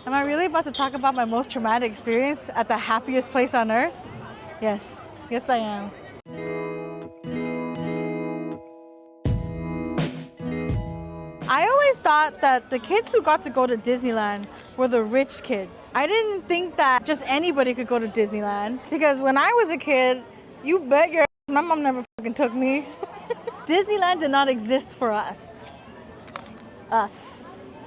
Am I really about to talk about my most traumatic experience at the happiest place on earth? Yes. Yes, I am. I always thought that the kids who got to go to Disneyland were the rich kids. I didn't think that just anybody could go to Disneyland because when I was a kid, you bet your ass my mom never fucking took me. Disneyland did not exist for us.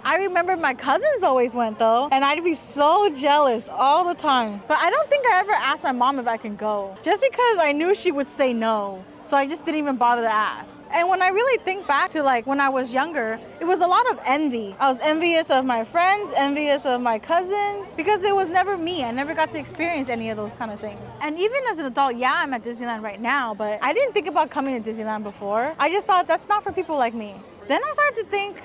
I remember my cousins always went though, and I'd be so jealous all the time. But I don't think I ever asked my mom if I can go, just because I knew she would say no. So I just didn't even bother to ask. And when I really think back to like when I was younger, it was a lot of envy. I was envious of my friends, envious of my cousins, because it was never me. I never got to experience any of those kind of things. And even as an adult, yeah, I'm at Disneyland right now, but I didn't think about coming to Disneyland before. I just thought that's not for people like me. Then I started to think,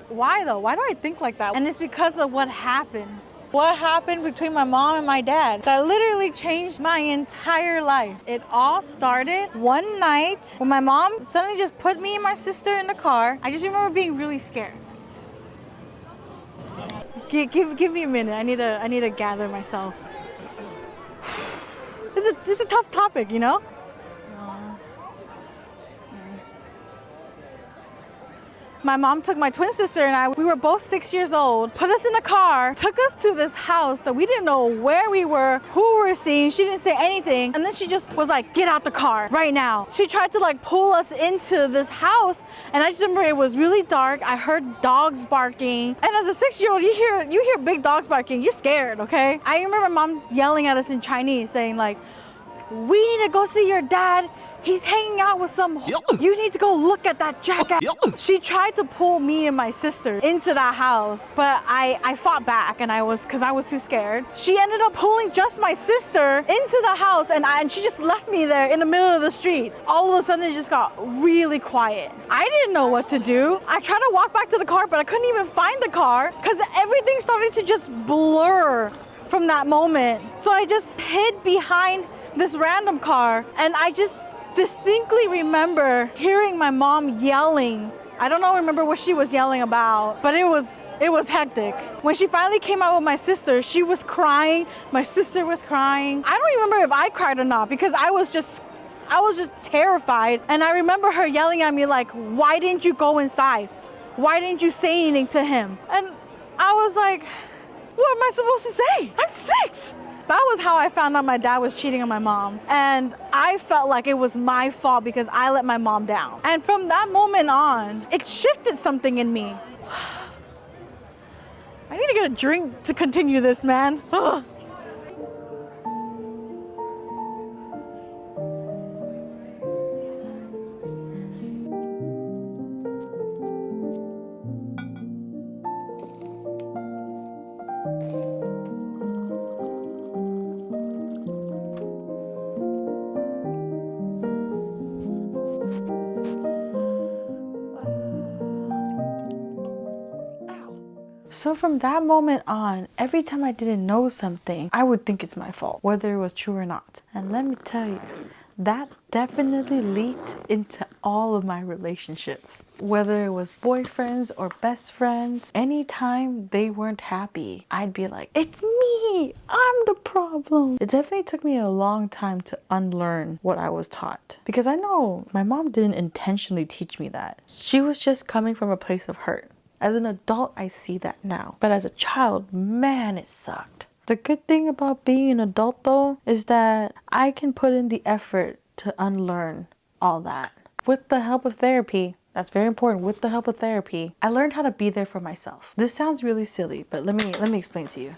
why though? Why do I think like that? And it's because of what happened. What happened between my mom and my dad that literally changed my entire life. It all started one night when my mom suddenly just put me and my sister in the car. I just remember being really scared. Give me a minute. I need to gather myself. It's a tough topic, you know? My mom took my twin sister and I, we were both 6 years old, put us in a car, took us to this house that we didn't know where we were, who we were seeing. She didn't say anything. And then she just was like, get out the car right now. She tried to like pull us into this house. And I just remember it was really dark. I heard dogs barking. And as a 6-year-old, you hear big dogs barking. You're scared, okay? I remember mom yelling at us in Chinese saying like, we need to go see your dad. He's hanging out with some You need to go look at that jackass. She tried to pull me and my sister into that house, but I fought back and I was too scared. She ended up pulling just my sister into the house and she just left me there in the middle of the street. All of a sudden it just got really quiet. I didn't know what to do. I tried to walk back to the car, but I couldn't even find the car because everything started to just blur from that moment. So I just hid behind this random car and I just distinctly remember hearing my mom yelling. I don't remember what she was yelling about, but it was hectic. When she finally came out with my sister, she was crying. My sister was crying. I don't remember if I cried or not because I was just terrified. And I remember her yelling at me like, why didn't you go inside? Why didn't you say anything to him? And I was like, what am I supposed to say? I'm 6. That was how I found out my dad was cheating on my mom. And I felt like it was my fault because I let my mom down. And from that moment on, it shifted something in me. I need to get a drink to continue this, man. So from that moment on, every time I didn't know something, I would think it's my fault, whether it was true or not. And let me tell you, that definitely leaked into all of my relationships. Whether it was boyfriends or best friends, anytime they weren't happy, I'd be like, it's me, I'm the problem. It definitely took me a long time to unlearn what I was taught. Because I know my mom didn't intentionally teach me that. She was just coming from a place of hurt. As an adult, I see that now. But as a child, man, it sucked. The good thing about being an adult though, is that I can put in the effort to unlearn all that. With the help of therapy, that's very important, with the help of therapy, I learned how to be there for myself. This sounds really silly, but let me explain to you.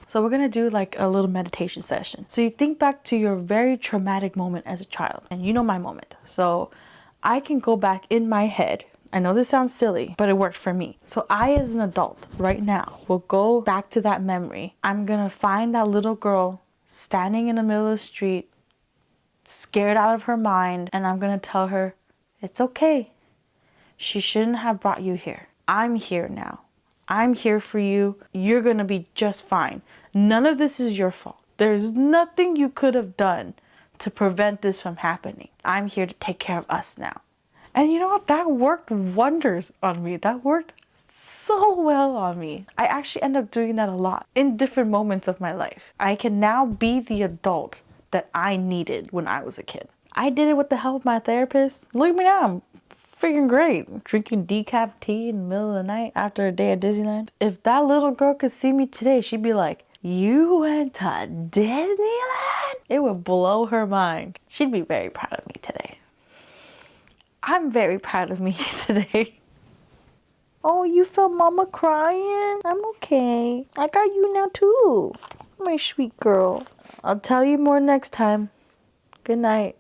So we're gonna do like a little meditation session. So you think back to your very traumatic moment as a child, and you know my moment. So I can go back in my head. I know this sounds silly, but it worked for me. So I, as an adult right now, will go back to that memory. I'm gonna find that little girl standing in the middle of the street, scared out of her mind, and I'm gonna tell her, it's okay. She shouldn't have brought you here. I'm here now. I'm here for you. You're gonna be just fine. None of this is your fault. There's nothing you could have done to prevent this from happening. I'm here to take care of us now. And you know what? That worked wonders on me. That worked so well on me. I actually end up doing that a lot in different moments of my life. I can now be the adult that I needed when I was a kid. I did it with the help of my therapist. Look at me now. I'm freaking great. Drinking decaf tea in the middle of the night after a day at Disneyland. If that little girl could see me today, she'd be like, you went to Disneyland? It would blow her mind. She'd be very proud of me today. I'm very proud of me today. Oh, you felt mama crying? I'm okay. I got you now too. My sweet girl. I'll tell you more next time. Good night.